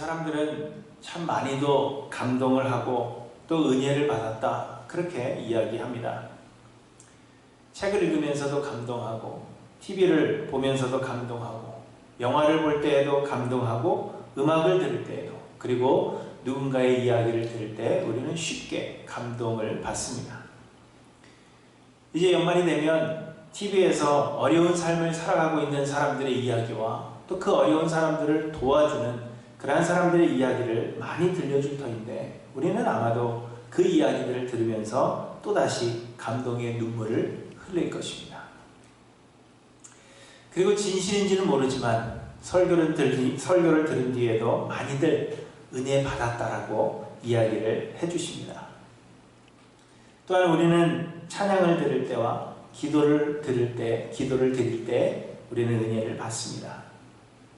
사람들은 참 많이도 감동을 하고 또 은혜를 받았다, 그렇게 이야기합니다. 책을 읽으면서도 감동하고, TV를 보면서도 감동하고, 영화를 볼 때에도 감동하고, 음악을 들을 때에도, 그리고 누군가의 이야기를 들을 때 우리는 쉽게 감동을 받습니다. 이제 연말이 되면 TV에서 어려운 삶을 살아가고 있는 사람들의 이야기와 또 그 어려운 사람들을 도와주는 그러한 사람들의 이야기를 많이 들려줄 터인데, 우리는 아마도 그 이야기들을 들으면서 또다시 감동의 눈물을 흘릴 것입니다. 그리고 진실인지는 모르지만 설교를 들은 뒤에도 많이들 은혜 받았다라고 이야기를 해주십니다. 또한 우리는 찬양을 들을 때와 기도를 드릴 때 우리는 은혜를 받습니다.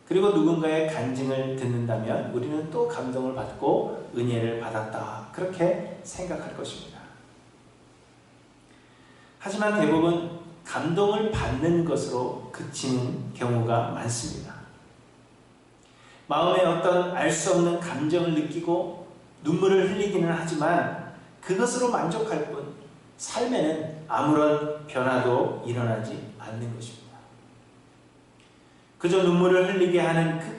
그리고 누군가의 간증을 듣는다면 우리는 또 감동을 받고 은혜를 받았다, 그렇게 생각할 것입니다. 하지만 대부분 감동을 받는 것으로 그치는 경우가 많습니다. 마음에 어떤 알 수 없는 감정을 느끼고 눈물을 흘리기는 하지만 그것으로 만족할 뿐 삶에는 아무런 변화도 일어나지 않는 것입니다. 그저 눈물을 흘리게 하는 그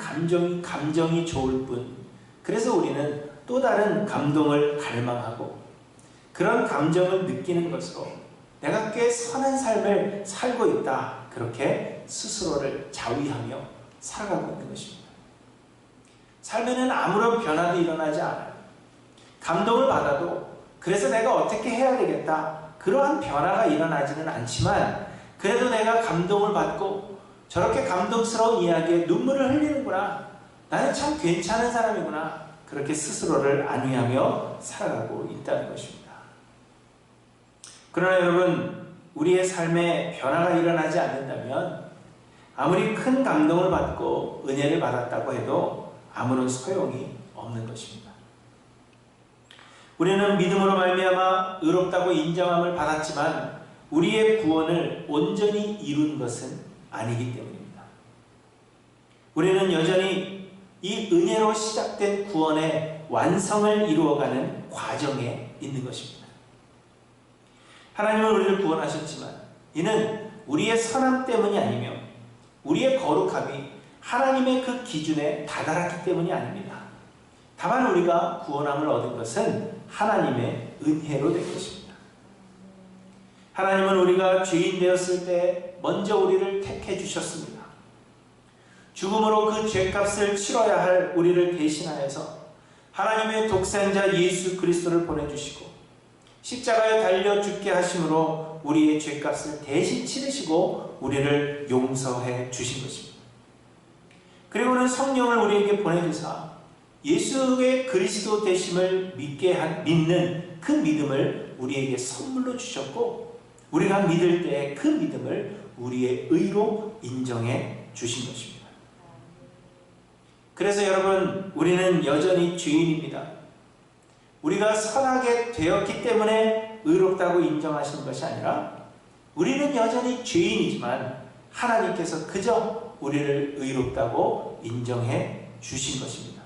감정이 좋을 뿐, 그래서 우리는 또 다른 감동을 갈망하고 그런 감정을 느끼는 것으로 내가 꽤 선한 삶을 살고 있다, 그렇게 스스로를 자위하며 살아가고 있는 것입니다. 삶에는 아무런 변화도 일어나지 않아요. 감동을 받아도 그래서 내가 어떻게 해야 되겠다, 그러한 변화가 일어나지는 않지만 그래도 내가 감동을 받고 저렇게 감동스러운 이야기에 눈물을 흘리는구나, 나는 참 괜찮은 사람이구나, 그렇게 스스로를 안위하며 살아가고 있다는 것입니다. 그러나 여러분, 우리의 삶에 변화가 일어나지 않는다면 아무리 큰 감동을 받고 은혜를 받았다고 해도 아무런 소용이 없는 것입니다. 우리는 믿음으로 말미암아 의롭다고 인정함을 받았지만 우리의 구원을 온전히 이룬 것은 아니기 때문입니다. 우리는 여전히 이 은혜로 시작된 구원의 완성을 이루어가는 과정에 있는 것입니다. 하나님은 우리를 구원하셨지만 이는 우리의 선함 때문이 아니며 우리의 거룩함이 하나님의 그 기준에 다다랐기 때문이 아닙니다. 다만 우리가 구원함을 얻은 것은 하나님의 은혜로 된 것입니다. 하나님은 우리가 죄인 되었을 때 먼저 우리를 택해 주셨습니다. 죽음으로 그 죄값을 치러야 할 우리를 대신하여서 하나님의 독생자 예수 그리스도를 보내주시고 십자가에 달려 죽게 하심으로 우리의 죄값을 대신 치르시고 우리를 용서해 주신 것입니다. 그리고는 성령을 우리에게 보내주사 예수의 그리스도 되심을 믿는 그 믿음을 우리에게 선물로 주셨고, 우리가 믿을 때 그 믿음을 우리의 의로 인정해 주신 것입니다. 그래서 여러분, 우리는 여전히 죄인입니다. 우리가 선하게 되었기 때문에 의롭다고 인정하시는 것이 아니라 우리는 여전히 죄인이지만 하나님께서 그저 우리를 의롭다고 인정해 주신 것입니다.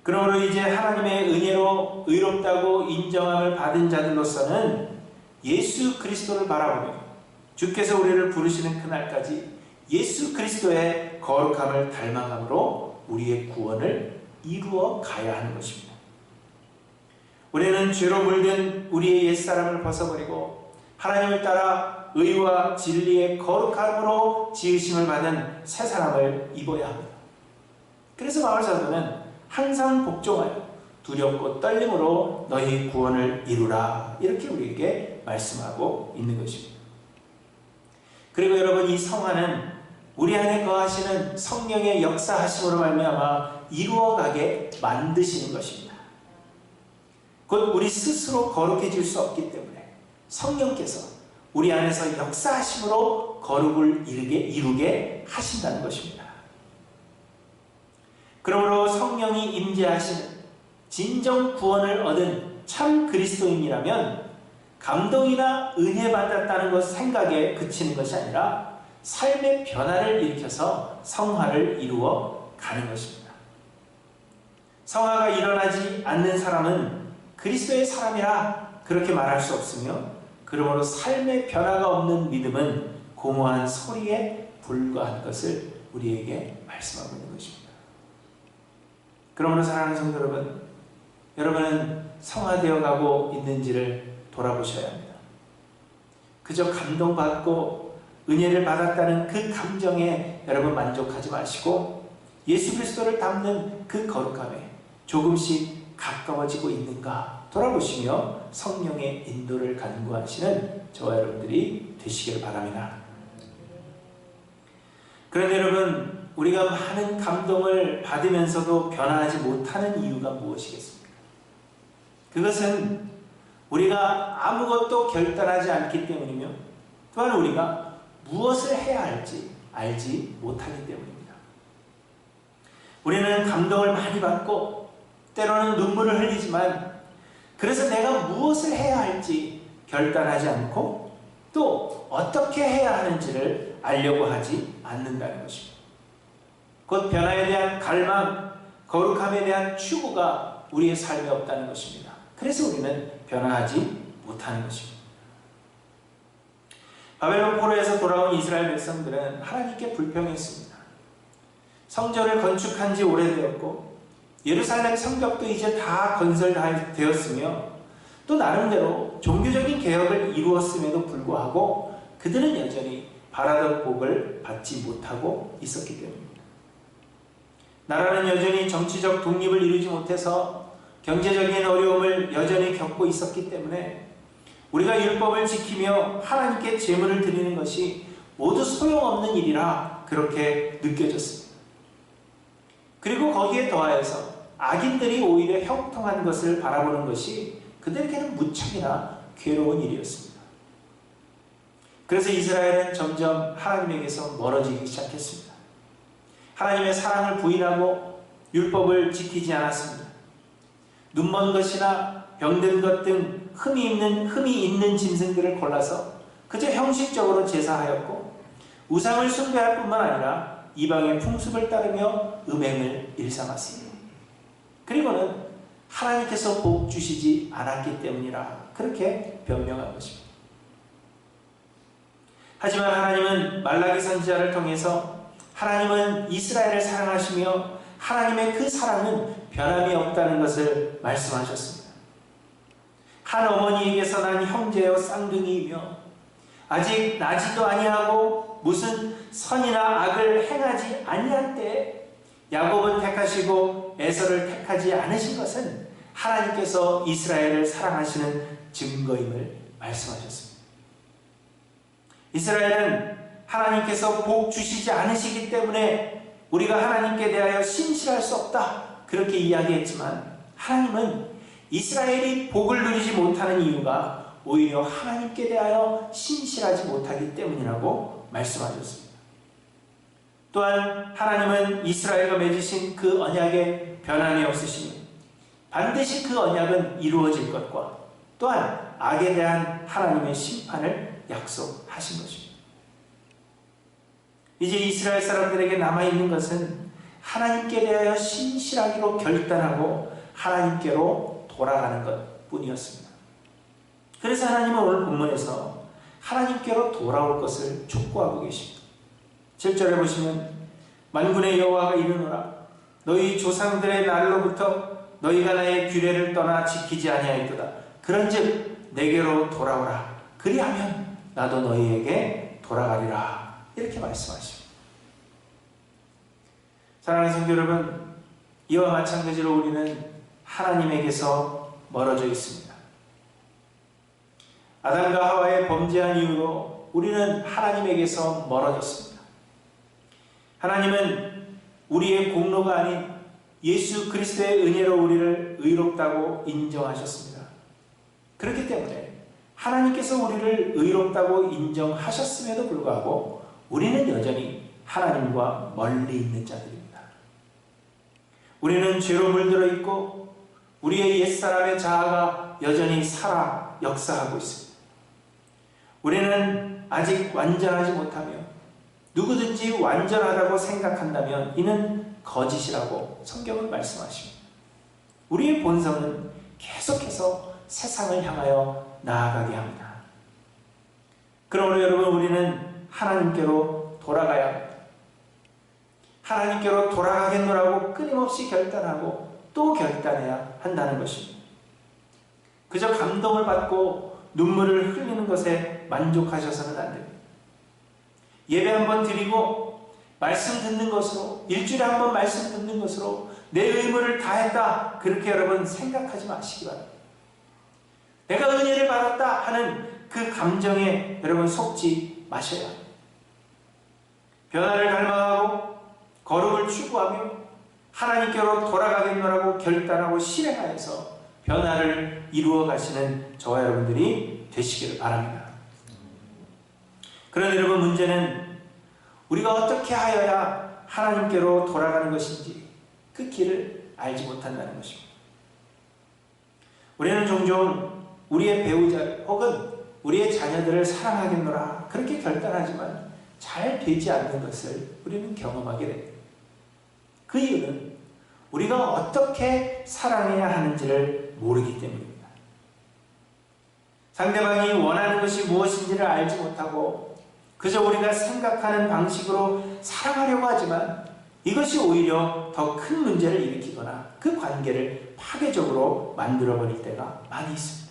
그러므로 이제 하나님의 은혜로 의롭다고 인정함을 받은 자들로서는 예수 그리스도를 바라보며 주께서 우리를 부르시는 그날까지 예수 그리스도의 거룩함을 닮아감으로 우리의 구원을 이루어 가야 하는 것입니다. 우리는 죄로 물든 우리의 옛사람을 벗어버리고 하나님을 따라 의와 진리의 거룩함으로 지으심을 받은 새 사람을 입어야 합니다. 그래서 바울사도는 항상 복종하여 두렵고 떨림으로 너희 구원을 이루라, 이렇게 우리에게 말씀하고 있는 것입니다. 그리고 여러분, 이 성화는 우리 안에 거하시는 성령의 역사하심으로 말미암아 이루어가게 만드시는 것입니다. 곧 우리 스스로 거룩해질 수 없기 때문에 성령께서 우리 안에서 역사하심으로 거룩을 이루게 하신다는 것입니다. 그러므로 성령이 임재하시는 진정 구원을 얻은 참 그리스도인이라면 감동이나 은혜 받았다는 것 생각에 그치는 것이 아니라 삶의 변화를 일으켜서 성화를 이루어 가는 것입니다. 성화가 일어나지 않는 사람은 그리스도의 사람이라 그렇게 말할 수 없으며, 그러므로 삶의 변화가 없는 믿음은 공허한 소리에 불과한 것을 우리에게 말씀하고 있는 것입니다. 그러므로 사랑하는 성도 여러분, 여러분은 성화되어 가고 있는지를 돌아보셔야 합니다. 그저 감동받고 은혜를 받았다는 그 감정에 여러분 만족하지 마시고, 예수 그리스도를 닮는 그 거룩함에 조금씩 가까워지고 있는가 돌아보시며 성령의 인도를 간구하시는 저와 여러분들이 되시길 바랍니다. 그런데 여러분, 우리가 많은 감동을 받으면서도 변화하지 못하는 이유가 무엇이겠습니까? 그것은 우리가 아무것도 결단하지 않기 때문이며, 또한 우리가 무엇을 해야 할지 알지 못하기 때문입니다. 우리는 감동을 많이 받고 때로는 눈물을 흘리지만, 그래서 내가 무엇을 해야 할지 결단하지 않고 또 어떻게 해야 하는지를 알려고 하지 않는다는 것입니다. 곧 변화에 대한 갈망, 거룩함에 대한 추구가 우리의 삶에 없다는 것입니다. 그래서 우리는 변화하지 못하는 것입니다. 바벨론 포로에서 돌아온 이스라엘 백성들은 하나님께 불평했습니다. 성전을 건축한 지 오래되었고 예루살렘 성벽도 이제 다 건설되었으며 또 나름대로 종교적인 개혁을 이루었음에도 불구하고 그들은 여전히 바라던 복을 받지 못하고 있었기 때문입니다. 나라는 여전히 정치적 독립을 이루지 못해서 경제적인 어려움을 여전히 겪고 있었기 때문에 우리가 율법을 지키며 하나님께 제물을 드리는 것이 모두 소용없는 일이라 그렇게 느껴졌습니다. 그리고 거기에 더하여서 악인들이 오히려 형통한 것을 바라보는 것이 그들에게는 무척이나 괴로운 일이었습니다. 그래서 이스라엘은 점점 하나님에게서 멀어지기 시작했습니다. 하나님의 사랑을 부인하고 율법을 지키지 않았습니다. 눈먼 것이나 병든 것 등 흠이 있는 짐승들을 골라서 그저 형식적으로 제사하였고, 우상을 숭배할 뿐만 아니라 이방의 풍습을 따르며 음행을 일삼았습니다. 그리고는 하나님께서 복 주시지 않았기 때문이라 그렇게 변명한 것입니다. 하지만 하나님은 말라기 선지자를 통해서 하나님은 이스라엘을 사랑하시며 하나님의 그 사랑은 변함이 없다는 것을 말씀하셨습니다. 한 어머니에게서 난 형제여 쌍둥이이며 아직 나지도 아니하고 무슨 선이나 악을 행하지 아니할 때에 야곱은 택하시고 에서를 택하지 않으신 것은 하나님께서 이스라엘을 사랑하시는 증거임을 말씀하셨습니다. 이스라엘은 하나님께서 복 주시지 않으시기 때문에 우리가 하나님께 대하여 신실할 수 없다 그렇게 이야기했지만, 하나님은 이스라엘이 복을 누리지 못하는 이유가 오히려 하나님께 대하여 신실하지 못하기 때문이라고 말씀하셨습니다. 또한 하나님은 이스라엘과 맺으신 그 언약에 변함이 없으시니 반드시 그 언약은 이루어질 것과 또한 악에 대한 하나님의 심판을 약속하신 것입니다. 이제 이스라엘 사람들에게 남아있는 것은 하나님께 대하여 신실하기로 결단하고 하나님께로 돌아가는 것 뿐이었습니다. 그래서 하나님은 오늘 본문에서 하나님께로 돌아올 것을 촉구하고 계십니다. 7절에 보시면 만군의 여호와가 이르노라 너희 조상들의 날로부터 너희가 나의 규례를 떠나 지키지 아니하였도다. 그런즉 내게로 돌아오라. 그리하면 나도 너희에게 돌아가리라. 이렇게 말씀하십니다. 사랑하는 성도 여러분, 이와 마찬가지로 우리는 하나님에게서 멀어져 있습니다. 아담과 하와의 범죄한 이후로 우리는 하나님에게서 멀어졌습니다. 하나님은 우리의 공로가 아닌 예수 그리스도의 은혜로 우리를 의롭다고 인정하셨습니다. 그렇기 때문에 하나님께서 우리를 의롭다고 인정하셨음에도 불구하고 우리는 여전히 하나님과 멀리 있는 자들입니다. 우리는 죄로 물들어 있고 우리의 옛사람의 자아가 여전히 살아 역사하고 있습니다. 우리는 아직 완전하지 못하며 누구든지 완전하다고 생각한다면 이는 거짓이라고 성경은 말씀하십니다. 우리의 본성은 계속해서 세상을 향하여 나아가게 합니다. 그러므로 여러분, 우리는 하나님께로 돌아가야 합니다. 하나님께로 돌아가겠노라고 끊임없이 결단하고 또 결단해야 한다는 것입니다. 그저 감동을 받고 눈물을 흘리는 것에 만족하셔서는 안 됩니다. 예배 한번 드리고 말씀 듣는 것으로, 일주일에 한번 말씀 듣는 것으로 내 의무를 다했다, 그렇게 여러분 생각하지 마시기 바랍니다. 내가 은혜를 받았다 하는 그 감정에 여러분 속지 마셔야 합니다. 변화를 갈망하고 거룩을 추구하며 하나님께로 돌아가겠노라고 결단하고 실행하여서 변화를 이루어 가시는 저와 여러분들이 되시기를 바랍니다. 그런데 여러분, 문제는 우리가 어떻게 하여야 하나님께로 돌아가는 것인지 그 길을 알지 못한다는 것입니다. 우리는 종종 우리의 배우자 혹은 우리의 자녀들을 사랑하겠노라 그렇게 결단하지만 잘 되지 않는 것을 우리는 경험하게 됩니다. 그 이유는 우리가 어떻게 사랑해야 하는지를 모르기 때문입니다. 상대방이 원하는 것이 무엇인지를 알지 못하고 그저 우리가 생각하는 방식으로 사랑하려고 하지만 이것이 오히려 더 큰 문제를 일으키거나 그 관계를 파괴적으로 만들어버릴 때가 많이 있습니다.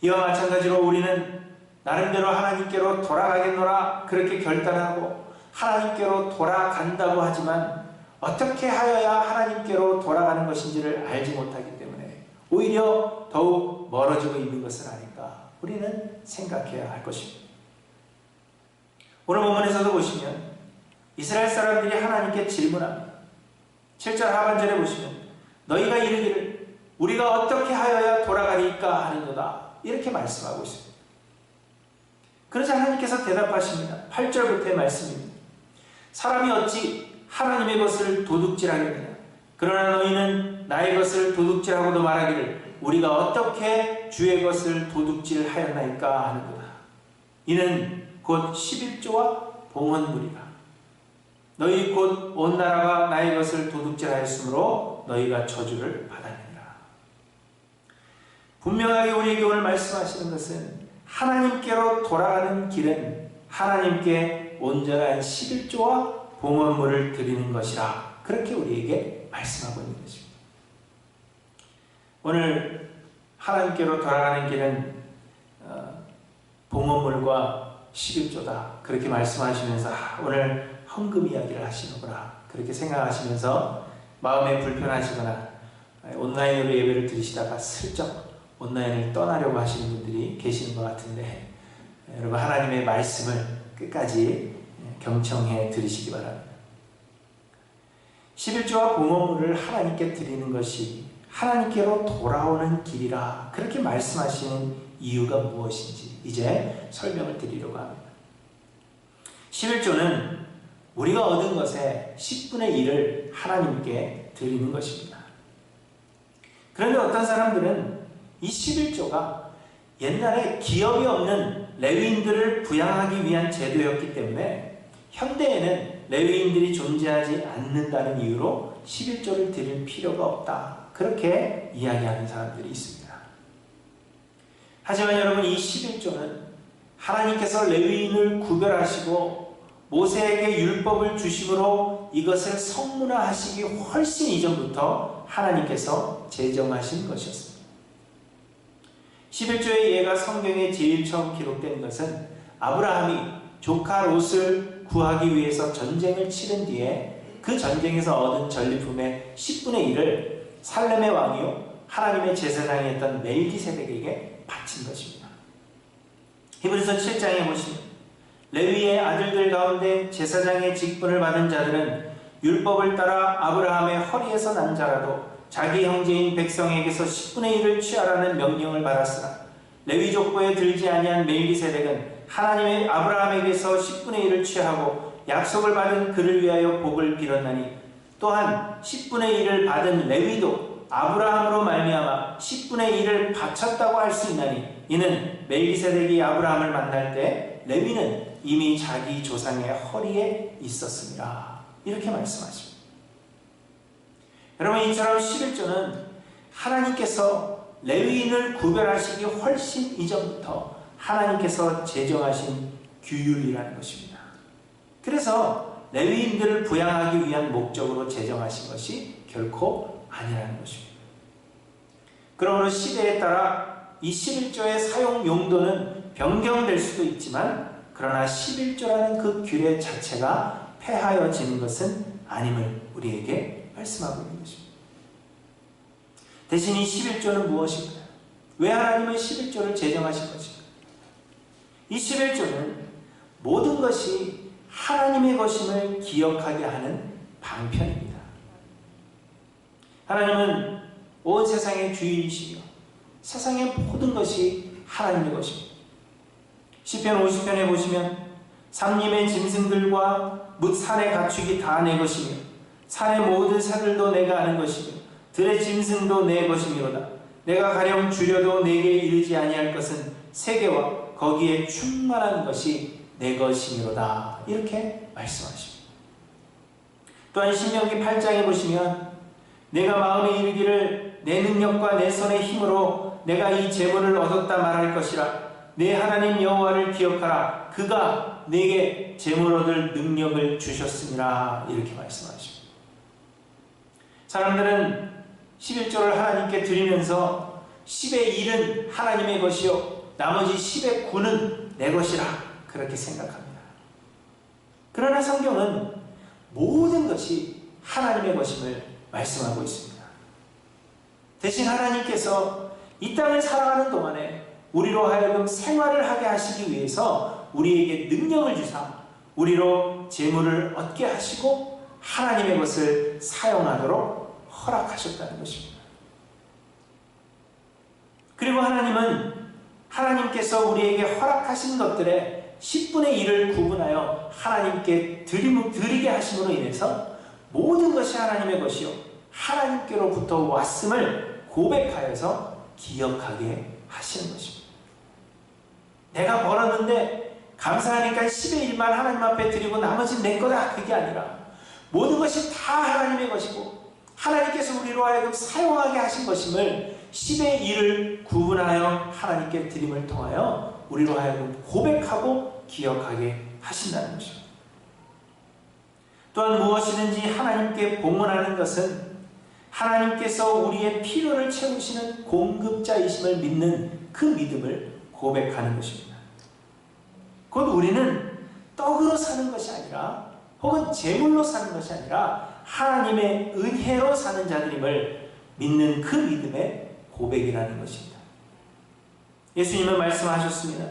이와 마찬가지로 우리는 나름대로 하나님께로 돌아가겠노라 그렇게 결단하고 하나님께로 돌아간다고 하지만 어떻게 하여야 하나님께로 돌아가는 것인지를 알지 못하기 때문에 오히려 더욱 멀어지고 있는 것은 아닌가 우리는 생각해야 할 것입니다. 오늘 본문에서도 보시면 이스라엘 사람들이 하나님께 질문합니다. 7절 하반절에 보시면 너희가 이르기를 우리가 어떻게 하여야 돌아가리까 하는도다 이렇게 말씀하고 있습니다. 그러자 하나님께서 대답하십니다. 8절부터의 말씀입니다. 사람이 어찌 하나님의 것을 도둑질하겠느냐. 그러나 너희는 나의 것을 도둑질하고도 말하기를 우리가 어떻게 주의 것을 도둑질하였나이까 하는도다. 이는 곧 11조와 봉헌물이라. 너희 곧 온 나라가 나의 것을 도둑질하였으므로 너희가 저주를 받았느니라. 분명하게 우리에게 오늘 말씀하시는 것은 하나님께로 돌아가는 길은 하나님께 온전한 11조와 봉헌물을 드리는 것이라 그렇게 우리에게 말씀하고 있는 것입니다. 오늘 하나님께로 돌아가는 길은 봉헌물과 11조다 그렇게 말씀하시면서 오늘 헌금 이야기를 하시는구나 그렇게 생각하시면서 마음에 불편하시거나 온라인으로 예배를 드리시다가 슬쩍 온라인을 떠나려고 하시는 분들이 계시는 것 같은데 여러분 하나님의 말씀을 끝까지 경청해 들으시기 바랍니다. 11조와 봉헌물을 하나님께 드리는 것이 하나님께로 돌아오는 길이라 그렇게 말씀하시는 이유가 무엇인지 이제 설명을 드리려고 합니다. 11조는 우리가 얻은 것의 10분의 1을 하나님께 드리는 것입니다. 그런데 어떤 사람들은 이 11조가 옛날에 기업이 없는 레위인들을 부양하기 위한 제도였기 때문에 현대에는 레위인들이 존재하지 않는다는 이유로 11조를 드릴 필요가 없다. 그렇게 이야기하는 사람들이 있습니다. 하지만 여러분 이 11조는 하나님께서 레위인을 구별하시고 모세에게 율법을 주심으로 이것을 성문화하시기 훨씬 이전부터 하나님께서 제정하신 것이었습니다. 11조의 예가 성경에 제일 처음 기록된 것은 아브라함이 조카 롯을 구하기 위해서 전쟁을 치른 뒤에 그 전쟁에서 얻은 전리품의 10분의 1을 살렘의 왕이요 하나님의 제사장이었던 멜기세덱에게 바친 것입니다. 히브리서 7장에 보시면 레위의 아들들 가운데 제사장의 직분을 받은 자들은 율법을 따라 아브라함의 허리에서 난 자라도 자기 형제인 백성에게서 10분의 1을 취하라는 명령을 받았으나 레위 족보에 들지 아니한 멜기세덱은 하나님의 아브라함에게서 10분의 1을 취하고 약속을 받은 그를 위하여 복을 빌었나니 또한 10분의 1을 받은 레위도 아브라함으로 말미암아 10분의 1을 바쳤다고 할 수 있나니 이는 멜기세덱이 아브라함을 만날 때 레위는 이미 자기 조상의 허리에 있었습니다. 이렇게 말씀하십니다. 여러분, 이처럼 11조는 하나님께서 레위인을 구별하시기 훨씬 이전부터 하나님께서 제정하신 규율이라는 것입니다. 그래서 레위인들을 부양하기 위한 목적으로 제정하신 것이 결코 아니라는 것입니다. 그러므로 시대에 따라 이 11조의 사용 용도는 변경될 수도 있지만, 그러나 11조라는 그 규례 자체가 폐하여지는 것은 아님을 우리에게 말씀하고 있는 것입니다. 대신 이 11조는 무엇인가요? 왜 하나님은 11조를 제정하신 것인가요? 이 11조는 모든 것이 하나님의 것임을 기억하게 하는 방편입니다. 하나님은 온 세상의 주인이시며 세상의 모든 것이 하나님의 것입니다. 시편 50편에 보시면 산림의 짐승들과 뭇 산의 가축이 다 내 것이며 산의 모든 새들도 내가 아는 것이며 들의 짐승도 내 것이미로다. 내가 가령 줄여도 내게 이르지 아니할 것은 세계와 거기에 충만한 것이 내 것이미로다. 이렇게 말씀하십니다. 또한 신명기 8장에 보시면 내가 마음에 이르기를 내 능력과 내 손의 힘으로 내가 이 재물을 얻었다 말할 것이라. 내 하나님 여호와를 기억하라. 그가 내게 재물 얻을 능력을 주셨음이라. 이렇게 말씀하십니다. 사람들은 11조를 하나님께 드리면서 10의 1은 하나님의 것이요 나머지 10의 9는 내 것이라 그렇게 생각합니다. 그러나 성경은 모든 것이 하나님의 것임을 말씀하고 있습니다. 대신 하나님께서 이 땅을 살아가는 동안에 우리로 하여금 생활을 하게 하시기 위해서 우리에게 능력을 주사 우리로 재물을 얻게 하시고 하나님의 것을 사용하도록 허락하셨다는 것입니다. 그리고 하나님께서 우리에게 허락하신 것들의 10분의 1을 구분하여 하나님께 드리게 하심으로 인해서 모든 것이 하나님의 것이요 하나님께로부터 왔음을 고백하여서 기억하게 하시는 것입니다. 내가 벌었는데 감사하니까 10의 1만 하나님 앞에 드리고 나머지는 내 거다, 그게 아니라 모든 것이 다 하나님의 것이고 하나님께서 우리로 하여금 사용하게 하신 것임을 10의 1을 구분하여 하나님께 드림을 통하여 우리로 하여금 고백하고 기억하게 하신다는 것입니다. 또한 무엇이든지 하나님께 봉헌하는 것은 하나님께서 우리의 필요를 채우시는 공급자이심을 믿는 그 믿음을 고백하는 것입니다. 곧 우리는 떡으로 사는 것이 아니라 혹은 재물로 사는 것이 아니라 하나님의 은혜로 사는 자들임을 믿는 그 믿음의 고백이라는 것입니다. 예수님은 말씀하셨습니다.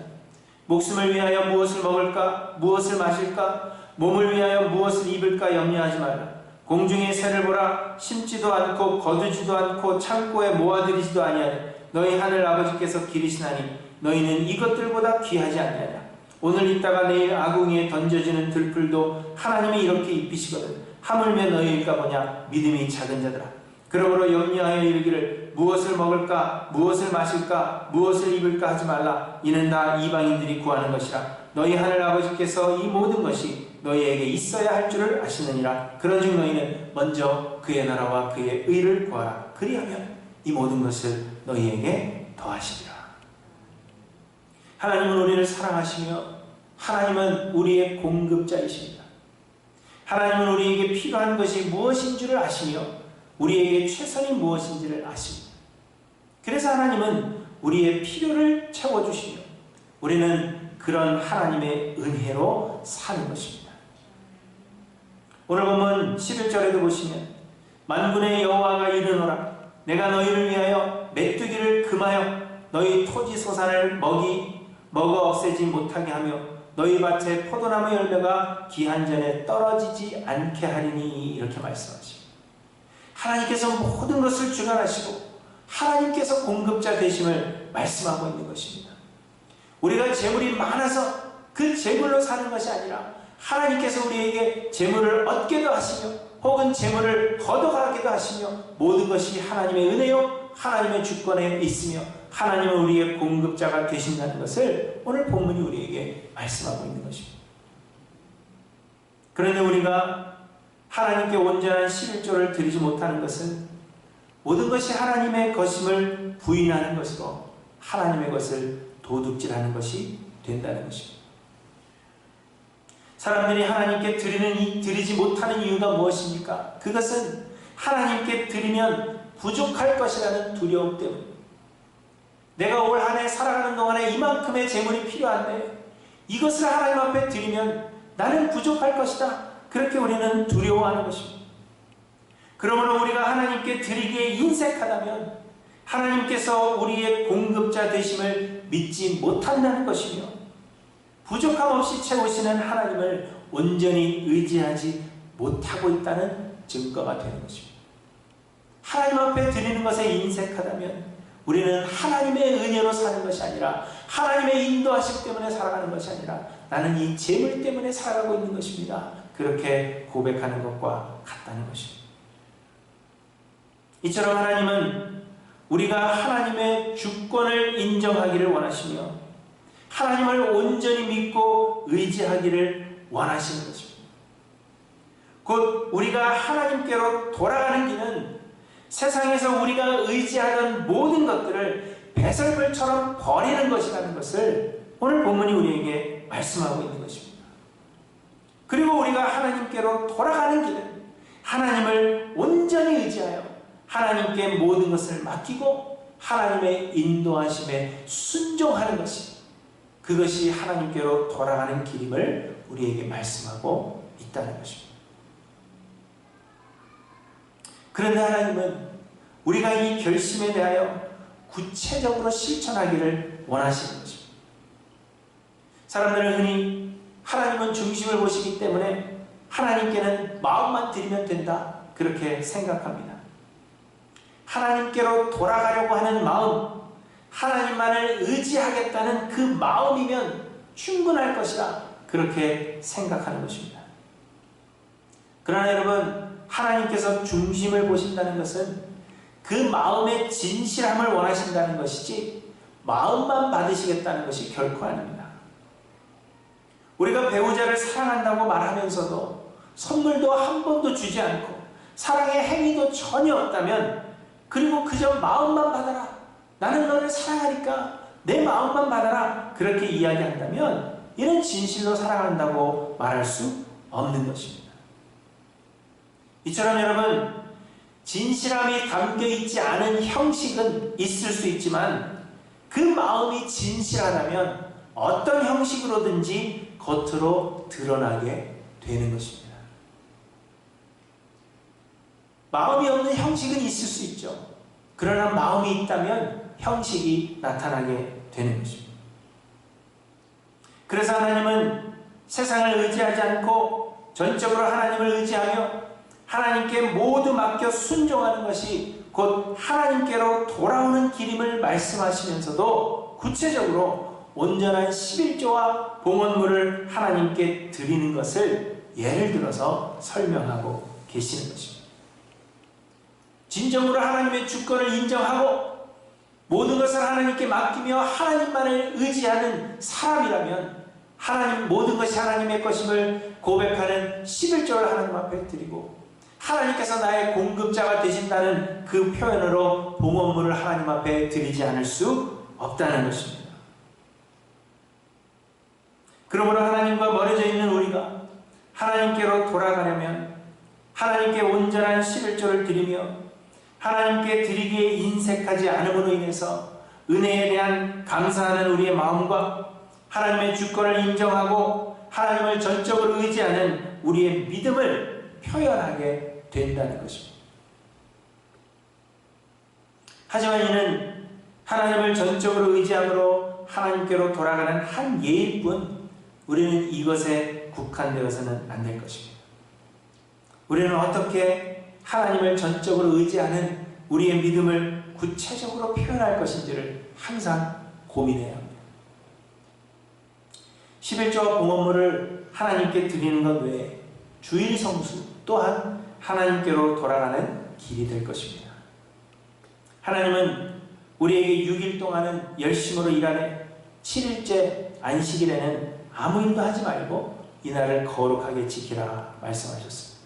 목숨을 위하여 무엇을 먹을까? 무엇을 마실까? 몸을 위하여 무엇을 입을까? 염려하지 말라. 공중의 새를 보라. 심지도 않고 거두지도 않고 창고에 모아들이지도 아니하니 너희 하늘 아버지께서 기르시나니 너희는 이것들보다 귀하지 아니하냐. 오늘 있다가 내일 아궁이에 던져지는 들풀도 하나님이 이렇게 입히시거든. 하물며 너희일까 보냐. 믿음이 작은 자들아. 그러므로 염려하여 이르기를 무엇을 먹을까, 무엇을 마실까, 무엇을 입을까 하지 말라. 이는 다 이방인들이 구하는 것이라. 너희 하늘 아버지께서 이 모든 것이 너희에게 있어야 할 줄을 아시느니라. 그런즉 너희는 먼저 그의 나라와 그의 의를 구하라. 그리하면 이 모든 것을 너희에게 더하시리라. 하나님은 우리를 사랑하시며 하나님은 우리의 공급자이십니다. 하나님은 우리에게 필요한 것이 무엇인 줄을 아시며 우리에게 최선이 무엇인지를 아십니다. 그래서 하나님은 우리의 필요를 채워주시며 우리는 그런 하나님의 은혜로 사는 것입니다. 오늘 보면 11절에도 보시면 만군의 여호와가 이르노라. 내가 너희를 위하여 메뚜기를 금하여 너희 토지 소산을 먹어 없애지 못하게 하며 너희 밭에 포도나무 열매가 기한 전에 떨어지지 않게 하리니. 이렇게 말씀하십니다. 하나님께서 모든 것을 주관하시고 하나님께서 공급자 되심을 말씀하고 있는 것입니다. 우리가 재물이 많아서 그 재물로 사는 것이 아니라 하나님께서 우리에게 재물을 얻게도 하시며 혹은 재물을 걷어가게도 하시며 모든 것이 하나님의 은혜요 하나님의 주권에 있으며 하나님은 우리의 공급자가 되신다는 것을 오늘 본문이 우리에게 말씀하고 있는 것입니다. 그런데 우리가 하나님께 온전한 11조를 드리지 못하는 것은 모든 것이 하나님의 것임을 부인하는 것으로 하나님의 것을 도둑질하는 것이 된다는 것입니다. 사람들이 하나님께 드리지 못하는 이유가 무엇입니까? 그것은 하나님께 드리면 부족할 것이라는 두려움 때문입니다. 내가 올 한 해 살아가는 동안에 이만큼의 재물이 필요한데 이것을 하나님 앞에 드리면 나는 부족할 것이다. 그렇게 우리는 두려워하는 것입니다. 그러므로 우리가 하나님께 드리기에 인색하다면 하나님께서 우리의 공급자 되심을 믿지 못한다는 것이며 부족함 없이 채우시는 하나님을 온전히 의지하지 못하고 있다는 증거가 되는 것입니다. 하나님 앞에 드리는 것에 인색하다면 우리는 하나님의 은혜로 사는 것이 아니라 하나님의 인도하심 때문에 살아가는 것이 아니라 나는 이 재물 때문에 살아가고 있는 것입니다. 그렇게 고백하는 것과 같다는 것입니다. 이처럼 하나님은 우리가 하나님의 주권을 인정하기를 원하시며 하나님을 온전히 믿고 의지하기를 원하시는 것입니다. 곧 우리가 하나님께로 돌아가는 길은 세상에서 우리가 의지하던 모든 것들을 배설물처럼 버리는 것이라는 것을 오늘 본문이 우리에게 말씀하고 있는 것입니다. 그리고 우리가 하나님께로 돌아가는 길은 하나님을 온전히 의지하여 하나님께 모든 것을 맡기고 하나님의 인도하심에 순종하는 것이 그것이 하나님께로 돌아가는 길임을 우리에게 말씀하고 있다는 것입니다. 그런데 하나님은 우리가 이 결심에 대하여 구체적으로 실천하기를 원하시는 것입니다. 사람들은 흔히 하나님은 중심을 보시기 때문에 하나님께는 마음만 드리면 된다 그렇게 생각합니다. 하나님께로 돌아가려고 하는 마음, 하나님만을 의지하겠다는 그 마음이면 충분할 것이다 그렇게 생각하는 것입니다. 그러나 여러분, 하나님께서 중심을 보신다는 것은 그 마음의 진실함을 원하신다는 것이지 마음만 받으시겠다는 것이 결코 아닙니다. 우리가 배우자를 사랑한다고 말하면서도 선물도 한 번도 주지 않고 사랑의 행위도 전혀 없다면 그리고 그저 마음만 받아라. 나는 너를 사랑하니까 내 마음만 받아라. 그렇게 이야기한다면 이는 진실로 사랑한다고 말할 수 없는 것입니다. 이처럼 여러분, 진실함이 담겨있지 않은 형식은 있을 수 있지만 그 마음이 진실하다면 어떤 형식으로든지 겉으로 드러나게 되는 것입니다. 마음이 없는 형식은 있을 수 있죠. 그러나 마음이 있다면 형식이 나타나게 되는 것입니다. 그래서 하나님은 세상을 의지하지 않고 전적으로 하나님을 의지하며 하나님께 모두 맡겨 순종하는 것이 곧 하나님께로 돌아오는 길임을 말씀하시면서도 구체적으로 온전한 11조와 봉헌물을 하나님께 드리는 것을 예를 들어서 설명하고 계시는 것입니다. 진정으로 하나님의 주권을 인정하고 모든 것을 하나님께 맡기며 하나님만을 의지하는 사람이라면 모든 것이 하나님의 것임을 고백하는 11조를 하나님 앞에 드리고 하나님께서 나의 공급자가 되신다는 그 표현으로 봉헌물을 하나님 앞에 드리지 않을 수 없다는 것입니다. 그러므로 하나님과 멀어져 있는 우리가 하나님께로 돌아가려면 하나님께 온전한 11조를 드리며 하나님께 드리기에 인색하지 않음으로 인해서 은혜에 대한 감사하는 우리의 마음과 하나님의 주권을 인정하고 하나님을 전적으로 의지하는 우리의 믿음을 표현하게 된다는 것입니다. 하지만 이는 하나님을 전적으로 의지함으로 하나님께로 돌아가는 한 예일 뿐 우리는 이것에 국한되어서는 안 될 것입니다. 우리는 어떻게 하나님을 전적으로 의지하는 우리의 믿음을 구체적으로 표현할 것인지를 항상 고민해야 합니다. 11조와 봉헌물을 하나님께 드리는 것 외에 주일 성수 또한 하나님께로 돌아가는 길이 될 것입니다. 하나님은 우리에게 6일 동안은 열심으로 일하되 7일째 안식일에는 아무 일도 하지 말고 이날을 거룩하게 지키라 말씀하셨습니다.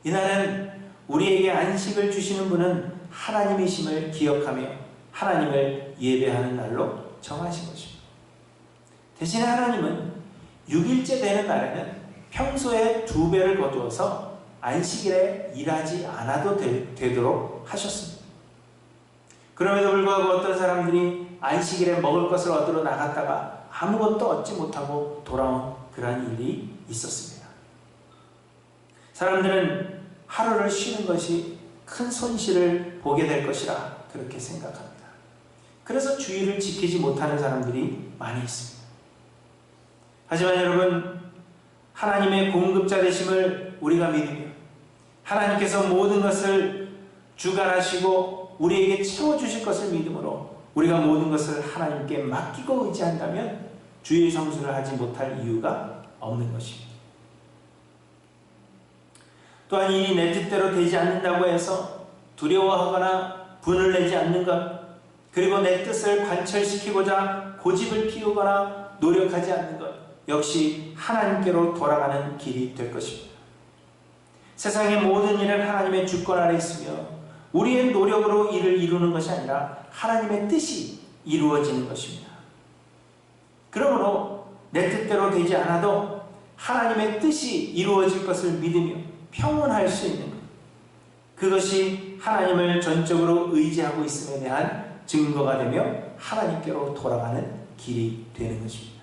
이날은 우리에게 안식을 주시는 분은 하나님이심을 기억하며 하나님을 예배하는 날로 정하신 것입니다. 대신에 하나님은 6일째 되는 날에는 평소에 2배를 거두어서 안식일에 일하지 않아도 되도록 하셨습니다. 그럼에도 불구하고 어떤 사람들이 안식일에 먹을 것을 얻으러 나갔다가 아무것도 얻지 못하고 돌아온 그러한 일이 있었습니다. 사람들은 하루를 쉬는 것이 큰 손실을 보게 될 것이라 그렇게 생각합니다. 그래서 주의를 지키지 못하는 사람들이 많이 있습니다. 하지만 여러분, 하나님의 공급자 되심을 우리가 믿으며 하나님께서 모든 것을 주관하시고 우리에게 채워주실 것을 믿음으로 우리가 모든 것을 하나님께 맡기고 의지한다면 주의 성수를 하지 못할 이유가 없는 것입니다. 또한 일이 내 뜻대로 되지 않는다고 해서 두려워하거나 분을 내지 않는 것, 그리고 내 뜻을 관철시키고자 고집을 피우거나 노력하지 않는 것 역시 하나님께로 돌아가는 길이 될 것입니다. 세상의 모든 일은 하나님의 주권 아래 있으며 우리의 노력으로 일을 이루는 것이 아니라 하나님의 뜻이 이루어지는 것입니다. 그러므로 내 뜻대로 되지 않아도 하나님의 뜻이 이루어질 것을 믿으며 평온할 수 있는 것, 그것이 하나님을 전적으로 의지하고 있음에 대한 증거가 되며 하나님께로 돌아가는 길이 되는 것입니다.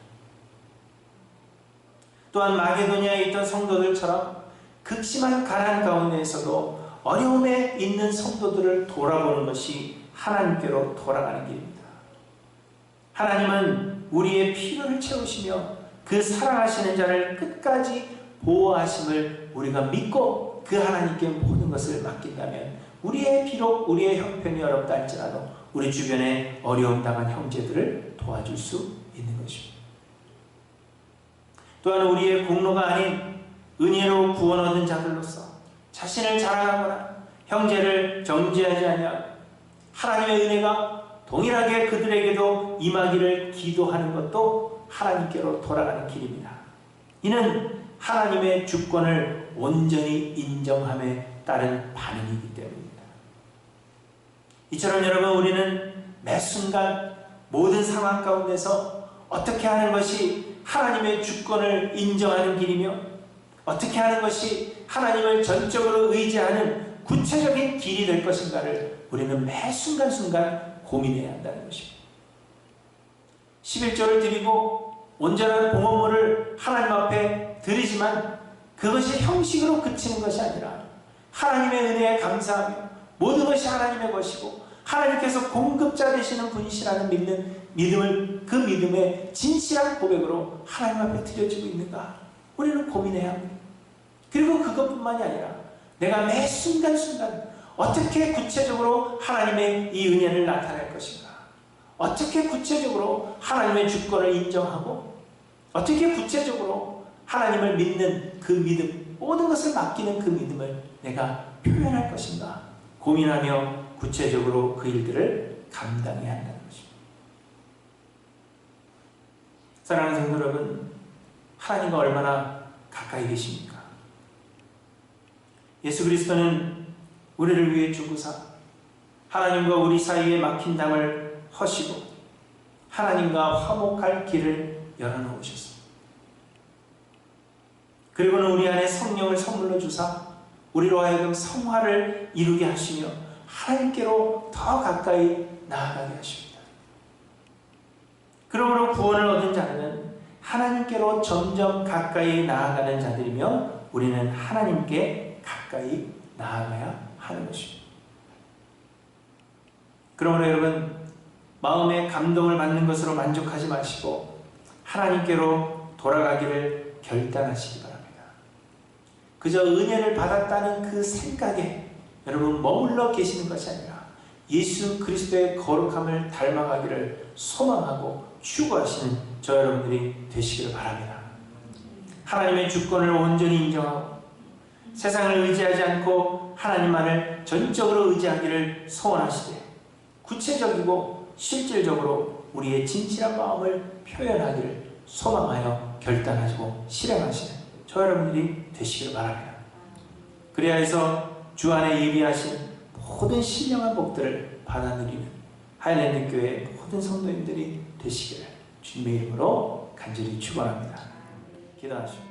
또한 마게도니아에 있던 성도들처럼 극심한 가난 가운데에서도 어려움에 있는 성도들을 돌아보는 것이 하나님께로 돌아가는 길입니다. 하나님은 우리의 필요를 채우시며 그 사랑하시는 자를 끝까지 보호하심을 우리가 믿고 그 하나님께 모든 것을 맡긴다면 비록 우리의 형편이 어렵다 할지라도 우리 주변에 어려움 당한 형제들을 도와줄 수 있는 것입니다. 또한 우리의 공로가 아닌 은혜로 구원 얻은 자들로서 자신을 자랑하거나 형제를 정죄하지 아니하고 하나님의 은혜가 동일하게 그들에게도 임하기를 기도하는 것도 하나님께로 돌아가는 길입니다. 이는 하나님의 주권을 온전히 인정함에 따른 반응이기 때문입니다. 이처럼 여러분, 우리는 매 순간 모든 상황 가운데서 어떻게 하는 것이 하나님의 주권을 인정하는 길이며 어떻게 하는 것이 하나님을 전적으로 의지하는 구체적인 길이 될 것인가를 우리는 매 순간순간 고민해야 한다는 것입니다. 11조를 드리고 온전한 봉헌물을 하나님 앞에 드리지만 그것이 형식으로 그치는 것이 아니라 하나님의 은혜에 감사하며 모든 것이 하나님의 것이고 하나님께서 공급자 되시는 분이시라는 믿음을, 그 믿음의 진실한 고백으로 하나님 앞에 드려지고 있는가 우리는 고민해야 합니다. 그리고 그것뿐만이 아니라 내가 매 순간순간 어떻게 구체적으로 하나님의 이 은혜를 나타낼 것인가, 어떻게 구체적으로 하나님의 주권을 인정하고 어떻게 구체적으로 하나님을 믿는 그 믿음, 모든 것을 맡기는 그 믿음을 내가 표현할 것인가 고민하며 구체적으로 그 일들을 감당해야 한다는 것입니다. 사랑하는 성도 여러분, 하나님과 얼마나 가까이 계십니까? 예수 그리스도는 우리를 위해 죽으사 하나님과 우리 사이에 막힌 담을 허시고 하나님과 화목할 길을 열어놓으셨습니다. 그리고는 우리 안에 성령을 선물로 주사 우리로 하여금 성화를 이루게 하시며 하나님께로 더 가까이 나아가게 하십니다. 그러므로 구원을 얻은 자는 하나님께로 점점 가까이 나아가는 자들이며 우리는 하나님께 가까이 나아가야 하는 것입니다. 그러므로 여러분, 마음의 감동을 받는 것으로 만족하지 마시고 하나님께로 돌아가기를 결단하시기 바랍니다. 그저 은혜를 받았다는 그 생각에 여러분 머물러 계시는 것이 아니라 예수 그리스도의 거룩함을 닮아가기를 소망하고 추구하시는 저 여러분들이 되시기를 바랍니다. 하나님의 주권을 온전히 인정하고 세상을 의지하지 않고 하나님만을 전적으로 의지하기를 소원하시되 구체적이고 실질적으로 우리의 진실한 마음을 표현하기를 소망하여 결단하시고 실행하시는 저 여러분들이 되시기를 바랍니다. 그래야 해서 주 안에 예비하신 모든 신령한 복들을 받아 누리는 하일랜드 교회 모든 성도님들이 되시기를 주님의 이름으로 간절히 축원합니다. 기도하십시오.